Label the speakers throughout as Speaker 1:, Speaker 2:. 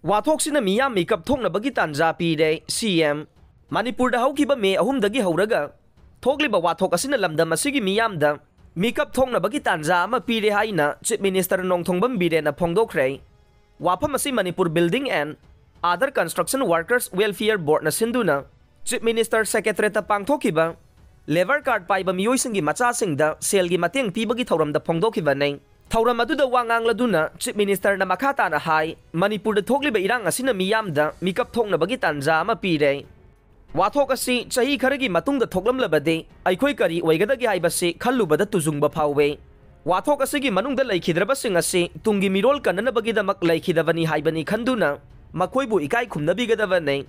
Speaker 1: वाथोक्सिना मियाम makeup थोंगनबगी तांजा पीरे CM Manipur दा हौखिबा मे अहुमदगी हौरगा थोगलिबा वाथोक असिना लमदम असिगी मियामदा makeup थोंगनबगी तांजा अमा पीरे हाइना चीफ मिनिस्टर नोंगथोंबम बिरेना फोंगदोखरे वाफम असि Manipur building and other construction workers welfare board न सिंधुना चीफ मिनिस्टर सेक्रेटरीता पांगथोखिबा लेबर कार्ड पाइबा मियोइसिंगी मचासिंगदा सेलगी मतेंग पीबगी थौरमदा फोंगदोखिबानै थौरम अदुदा वांगांगलदुना चीफ मिनिस्टर न मखाताना हाई मणिपुर थोगलिबा इरांग असिना मियामदा मेकअप थोंगनबगी तांजा अमा पीरे वाथोक असि चही खरगी मतुंगदा थोगलमलबदे अइखोइ करी ओइगदगी हाइबसे खल्लुबदा तुजुंगबा फावे वाथोक असिगी मनुंगदा लैखिद्रबसिंग असि तुंगी मिरोल कन्ननबगीदमक लैखिदबनी हाइबनी खंदुना मखोइबु इकाई खुमनबिगदबनै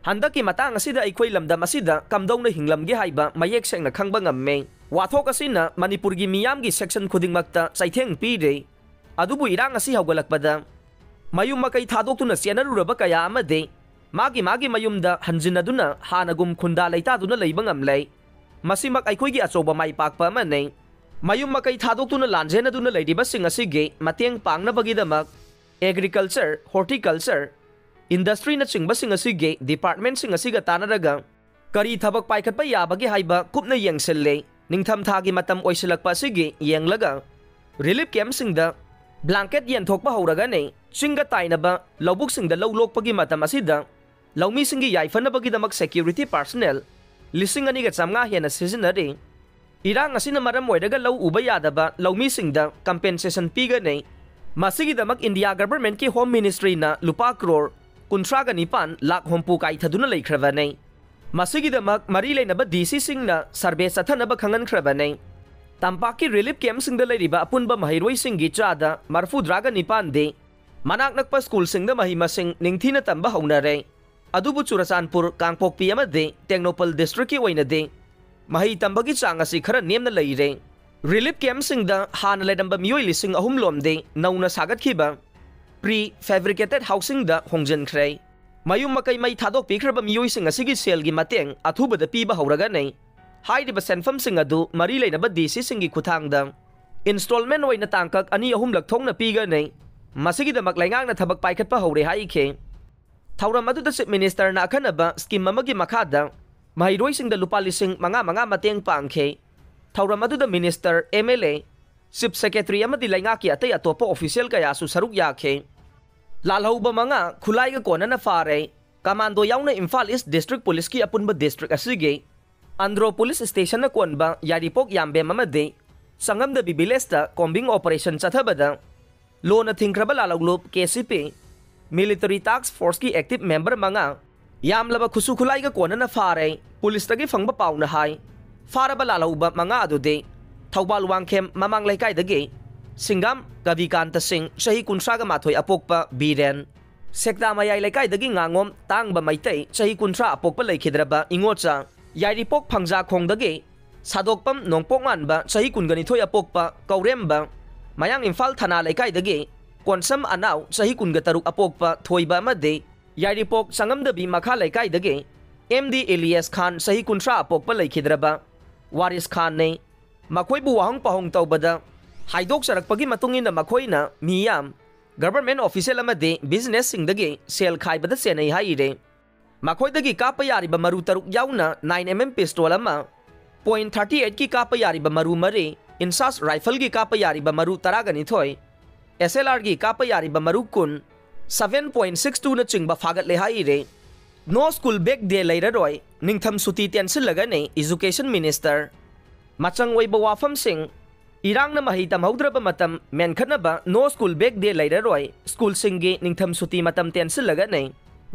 Speaker 1: हंदकी मतांग असिदा अइखोइ लमदम असिदा कमदौना हिंगलमगे हाइबा मयेक सेंगना खंगबा ngame वाथोक असिना मणिपुरगी मियामगी सेक्शन खुदिंगमक्ता चाइथेंग पीरे अदुबु इरांग असि हौगलकपदा मयुम मकै थादोक्तुना सेनरुरबा कया अमदे मागी मयुमदा हंजिनदुना हानगुम खुंदा लैतादुना लैबा ngamlei मसिमक अइखोइगी अचोबा माइ पाकपा अमनै मयुम मकै थादोक्तुना लांजेनदुना लैरिबसिंग असिगे मतेंग पांगनबगीदमक एग्रीकल्चर हॉर्टिकल्चर इंडस्ट्री न चिंगबसिंग असिगे डिपार्टमेंट सिंग असिगा तानरगा करी थबक पाइखतपा याबगे हाइबा कुपना येंगसिल्ले निंगथम थागी मतम ओइसिलकपा असिगे येंगलगा रिलीफ कैंप सिंगदा ब्लैंकेट येंथोकपा हौरगाने चिंगा ताइनबा लौबुक सिंगदा लौलोकपगी मतम असिदा लौमी सिंगी याइफनबगीदमक सेक्यूरिटी पर्सनल 2,500 हेना सिजनरे इरांग असिना मरम ओइरगा लौ उबा यादबा लौमी सिंगदा कंपेंसेशन पीगने मसिगिदमक इंडिया गवर्नमेंट की होम मिनिस्ट्री ना लुपा करोड़ 39 लाख होमपू काइथदुना लैख्रबनै मसिगिदमक मरी लेनबा डीसी सिंगना सर्वे चथनबा खंगनख्रबनै तंपाकी रिलीफ कैंप सिंगदा लैरिबा अपुनबा महिरोइ सिंगी चादा मरफुद्रागा निपान दे मनाक नकपा स्कूल सिंगदा महिमसिंग निंगथीना तंबा हौनरे अदुबु चुराचानपुर कांगपोकपी अमदे टेक्नोपल डिस्ट्रिक्ट की ओइनदे मही तंबगी चांग असि खरा नेमना लैरे रिलीफ कैंप सिंगदा हाना लेदंबा मियोइ 3,000 लोमदे नौना सागतखिबा प्री फैब्रिकेटेड हाउसिंग दा होंजनख्रे मयुम मकै मै थादोक पीख्रबा मियोइसिंग असिगी सेलगी मतेंग अथुबदा पीबा हौरगानै हाइरिबा सेनफम सिंग अदु मरी लेनबा डीसी सिंगी खुथांगदा इंस्टॉलमेंट ओइना तांकक 2-3 लख थोंगना पीगनै मसिगिदमक लैंगांगना थबक पाइखतपा हौरे हाइखे थौरम अदुदा चीफ मिनिस्टर ना अखनबा स्कीम अमगी मखादा महिरोइ सिंगदा लुपा 5,000 मतेंग पांखे थौरम अदुदा मिनिस्टर एमएलए चीफ सेक्रेटरी अमदी लैंगाकी अतै अतोपा ऑफिशियल कयासु सरुक याखे लालहौबा मंगा खुलाइगा कोनना फारे कमांडो याउना इम्फाल ईस्ट डिस्ट्रिक्ट पुलिस की अपुनबा डिस्ट्रिक्ट असिगे अंद्रो पुलिस स्टेशन कोनबा यारिपोक याम्बेम अमदे संगमदा बिबिलेस्ता कॉम्बिंग ऑपरेशन चथबदा लोना थिंख्रबा लालौलुप केसीपी मिलिटरी टास्क फोर्स की एक्टिव मेंबर मंगा यामलबा खुसु खुलाइगा कोनना फारे पुलिस तगी फंगबा पाउना हाई फारबा लालौबा मंगा अदुदे थौबाल वांगखेम ममांग लैकाइदगे सिंगम कविकांत सिंह चही 30 अपोकपा बीरेन सेक्ता मयाई लैकाइदगी nganगोम तांगबा मैतै चही 30 अपोकपा लैखिद्रबा इंगोचा यारिपोक फंगजा खोंगदगे सादोकपम नोंगपोंगानबा चही 22 अपोकपा कौरेमबा मयांग इम्फाल थाना लैकाइदगे कोनसम अनाव चही 23 अपोकपा थोइबा अमदे यारिपोक संगमदबी मखा लैकाइदगे एमडी इलियास खान चही 30 अपोकपा लैखिद्रबा वारिस खान ने मखोइबु वाहंग पहोंग तौबदा हाइदोक सरकपगी मतुंगिना मखोइना मियाम गवर्नमेंट ऑफिशियल अमदे बिजनेस सिंगदगे सेल खाइबदा सेनै हाइरे मखोइदगी कापा यारिबा मरु तरुक याउना 9mm पिस्तौल अमा .38 की कापा यारिबा मरु मरे इंसास राइफल की कापा यारिबा मरु 13 SLR की कापा यारिबा मरु कुन 7.62 न चिंगबा फागतले हाइरे नो स्कूल बैग डे लैररोय निंगथम सुती टेंसिलगने एजुकेशन मिनिस्टर मचंग ओइबा वाफम सिंह इरांग न मही तमहौद्रबा मतम मेनखनबा नो स्कूल बैग डे लैररोय स्कूल सिंगे निंगथम सुती मतम टेंसिलगने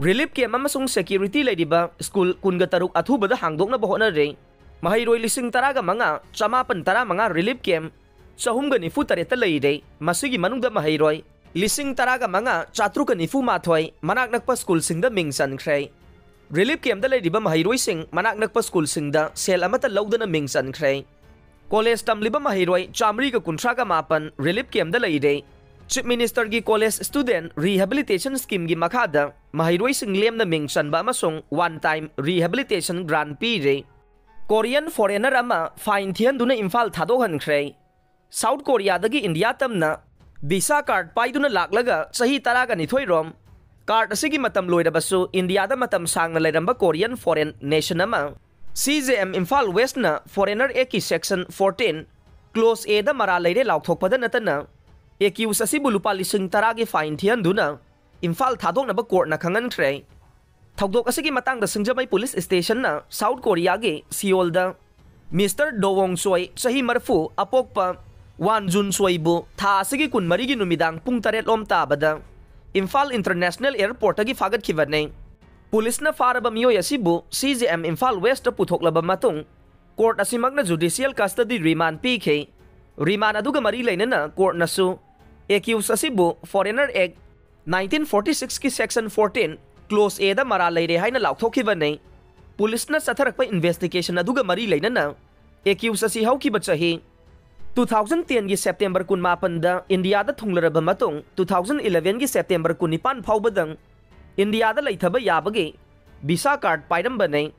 Speaker 1: रिलीफ कैंप अमसुंग सेक्यूरिटी लैरिबा स्कूल 23 अथुबदा हांगदोकनबा होनरे महिरोइ 15,500 1,515 रिलीफ कैंप 393 लैरे मसिगी मनुंगदा महिरोइ 15,500 490 मनाक नकपा स्कूल सिंगदा मिंग चनख्रे रिलीफ कैंपदा लैरिबा महिरोइ सिंग मनाक नकपा स्कूल सिंगदा सेल अमता लौदना मिंग चनख्रे कॉलेज तमलिबा महिरोइ 139 रिलीफ कैंपदा लैरे चीफ मिनिस्टर की कॉलेज स्टूडेंट रिहेबिलिटेशन स्कीम की मखादा महिरोइ सिंग लेमना मिंग चनबा अमसुंग वन टाइम रिहेबिलिटेशन ग्रांट पीरे कोरियन फॉरेनर अमा फाइन थियनदुना इम्फाल थादोहनख्रे साउथ कोरिया दगी इंडिया तमना वीसा कार्ड पाइदुना लाक्लगा सही 12 रोम ꯀꯥꯔꯠ ꯑꯁꯤꯒꯤ ꯃꯇꯝ ꯂꯣꯏꯔꯕꯁꯨ ꯏꯟꯗꯤꯌꯥꯗ ꯃꯇꯝ ꯁꯥꯡꯅ ꯂꯩꯔꯝꯕ ꯀꯣꯔꯤꯌꯟ ꯐꯣꯔꯦꯟ ꯅꯦꯁꯟ ꯑꯃ CJM ꯏꯝꯐꯥꯜ ꯋꯦꯁꯠꯅ ꯐꯣꯔꯦꯅꯔ ꯑꯦꯛꯀꯤ ꯁꯦꯛꯁꯟ 14 ꯀ꯭ꯂꯣꯖ Aꯗ ꯃꯔꯥꯜ ꯂꯩꯔꯦ ꯂꯥꯎꯊꯣꯛꯄꯗ ꯅꯠꯇꯅ ꯑꯦꯀ꯭ꯌꯨꯁ ꯑꯁꯤꯕꯨ ꯂꯨꯄꯥ 10,000ꯒꯤ ꯐꯥꯏꯟ ꯊꯤꯍꯟꯗꯨꯅ ꯏꯝꯐꯥꯜ ꯊꯥꯗꯣꯛꯅꯕ ꯀꯣꯔꯠꯅ ꯈꯪꯍꯟꯈ꯭ꯔꯦ꯫ ꯊꯧꯗꯣꯛ ꯑꯁꯤꯒꯤ ꯃꯇꯥꯡꯗ ꯁꯤꯡꯖꯃꯩ ꯄꯨꯂꯤꯁ ꯁ꯭ꯇꯦꯁꯟꯅ ꯁꯥꯎꯊ ꯀꯣꯔꯤꯌꯥꯒꯤ ꯁꯤꯑꯣꯜꯗ ꯃꯤꯁꯇꯔ ꯗꯣꯋꯣꯡ ꯆꯣꯏ ꯆꯍꯤ 40 ꯑꯄꯣꯛꯄ ꯋꯥꯟ ꯖꯨꯟ ꯆꯣꯏꯕꯨ ꯊꯥ ꯑꯁꯤꯒꯤ 24ꯒꯤ ꯅꯨꯃꯤꯗꯥꯡ ꯄꯨꯡ 8 ꯂꯣꯝ ꯇꯥꯕꯗ ꯏꯝꯐꯥꯜ ꯏꯟꯇꯔꯅꯦꯁꯅꯦꯜ ꯑꯦꯌꯔꯄꯣꯔꯠꯇꯒꯤ ꯐꯥꯒꯠꯈꯤꯕꯅꯤ꯫ ꯄꯨꯂꯤꯁꯅ ꯐꯥꯔꯕ ꯃꯤꯑꯣꯏ ꯑꯁꯤꯕꯨ CJM ꯏꯝꯐꯥꯜ ꯋꯦꯁꯠꯇ ꯄꯨꯊꯣꯛꯂꯕ ꯃꯇꯨꯡ ꯀꯣꯔꯠ ꯑꯁꯤꯃꯛꯅ ꯖꯨꯗꯤꯁꯤꯌꯦꯜ ꯀꯁꯇꯗꯤ ꯔꯤꯃꯥꯟ ꯄꯤꯈꯤ꯫ ꯔꯤꯃꯥꯟ ꯑꯗꯨꯒ ꯃꯔꯤ ꯂꯩꯅꯅ ꯀꯣꯔꯠꯅꯁꯨ ꯑꯦꯀ꯭ꯌꯨꯁ ꯑꯁꯤꯕꯨ ꯐꯣꯔꯦꯅꯔ ꯑꯦꯛ 1946ꯀꯤ ꯁꯦꯛꯁꯟ 14 ꯀ꯭ꯂꯣꯖ Aꯗ ꯃꯔꯥꯜ ꯂꯩꯔꯦ ꯍꯥꯏꯅ ꯂꯥꯎꯊꯣꯛꯈꯤꯕꯅꯤ꯫ ꯄꯨꯂꯤꯁꯅ ꯆꯠꯊꯔꯛꯄ ꯏꯟꯚꯦꯁꯇꯤꯒꯦꯁꯟ ꯑꯗꯨꯒ ꯃꯔꯤ ꯂꯩꯅꯅ ꯑꯦꯀ꯭ꯌꯨꯁ ꯑꯁꯤ ꯍꯧꯈꯤꯕ ꯆꯍꯤ 2010ꯒꯤ ꯁꯦꯞꯇꯦꯝꯕꯔ 18ꯗ ꯏꯟꯗꯤꯌꯥꯗ ꯊꯨꯡꯂꯔꯕ ꯃꯇꯨꯡ 2011ꯒꯤ ꯁꯦꯞꯇꯦꯝꯕꯔ 19 ꯐꯥꯎꯕꯗꯪ ꯏꯟꯗꯤꯌꯥꯗ ꯂꯩꯊꯕ ꯌꯥꯕꯒꯤ ꯚꯤꯁꯥ ꯀꯥꯔꯠ ꯄꯥꯏꯔꯝꯕꯅꯤ꯫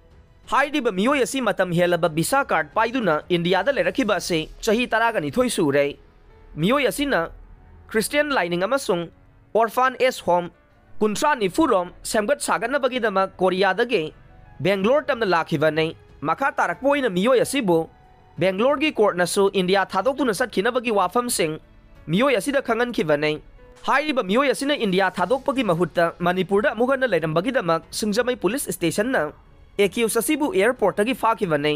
Speaker 1: ꯍꯥꯏꯔꯤꯕ ꯃꯤꯑꯣꯏ ꯑꯁꯤ ꯃꯇꯝ ꯍꯦꯜꯂꯕ ꯚꯤꯁꯥ ꯀꯥꯔꯠ ꯄꯥꯏꯗꯨꯅ ꯏꯟꯗꯤꯌꯥꯗ ꯂꯩꯔꯛꯈꯤꯕ ꯑꯁꯤ ꯆꯍꯤ 12 ꯁꯨꯔꯦ꯫ ꯃꯤꯑꯣꯏ ꯑꯁꯤꯅ ꯈ꯭ꯔꯤꯁꯇꯤꯌꯟ ꯂꯥꯏꯅꯤꯡ ꯑꯃꯁꯨꯡ ꯑꯣꯔꯐꯥꯟ ꯑꯦꯖ ꯍꯣꯝ 30-40 ꯔꯣꯝ ꯁꯦꯝꯒꯠ ꯁꯥꯒꯠꯅꯕꯒꯤꯗꯃꯛ ꯀꯣꯔꯤꯌꯥꯗꯒꯤ ꯕꯦꯡꯒ꯭ꯂꯣꯔ ꯇꯝꯅ ꯂꯥꯛꯈꯤꯕꯅꯤ꯫ ꯃꯈꯥ ꯇꯥꯔꯛꯄ ꯑꯣꯏꯅ ꯃꯤꯑꯣꯏ ꯑꯁꯤꯕꯨ ꯕꯦꯡꯒ꯭ꯂꯣꯔꯒꯤ ꯀꯣꯔꯠꯅꯁꯨ ꯏꯟꯗꯤꯌꯥ ꯊꯥꯗꯣꯛꯇꯨꯅ ꯆꯠꯈꯤꯅꯕꯒꯤ ꯋꯥꯐꯝꯁꯤꯡ ꯃꯤꯑꯣꯏ ꯑꯁꯤꯗ ꯈꯪꯍꯟꯈꯤꯕꯅꯤ꯫ ꯍꯥꯏꯔꯤꯕ ꯃꯤꯑꯣꯏ ꯑꯁꯤꯅ ꯏꯟꯗꯤꯌꯥ ꯊꯥꯗꯣꯛꯄꯒꯤ ꯃꯍꯨꯠꯇ ꯃꯅꯤꯄꯨꯔꯗ ꯑꯃꯨꯛ ꯍꯟꯅ ꯂꯩꯔꯝꯕꯒꯤꯗꯃꯛ ꯁꯤꯡꯖꯃꯩ ꯄꯨꯂꯤꯁ ꯁ꯭ꯇꯦꯁꯟꯅ ꯑꯦꯀ꯭ꯌꯨꯁ ꯑꯁꯤꯕꯨ ꯑꯦꯌꯔꯄꯣꯔꯠꯇꯒꯤ ꯐꯥꯈꯤꯕꯅꯤ꯫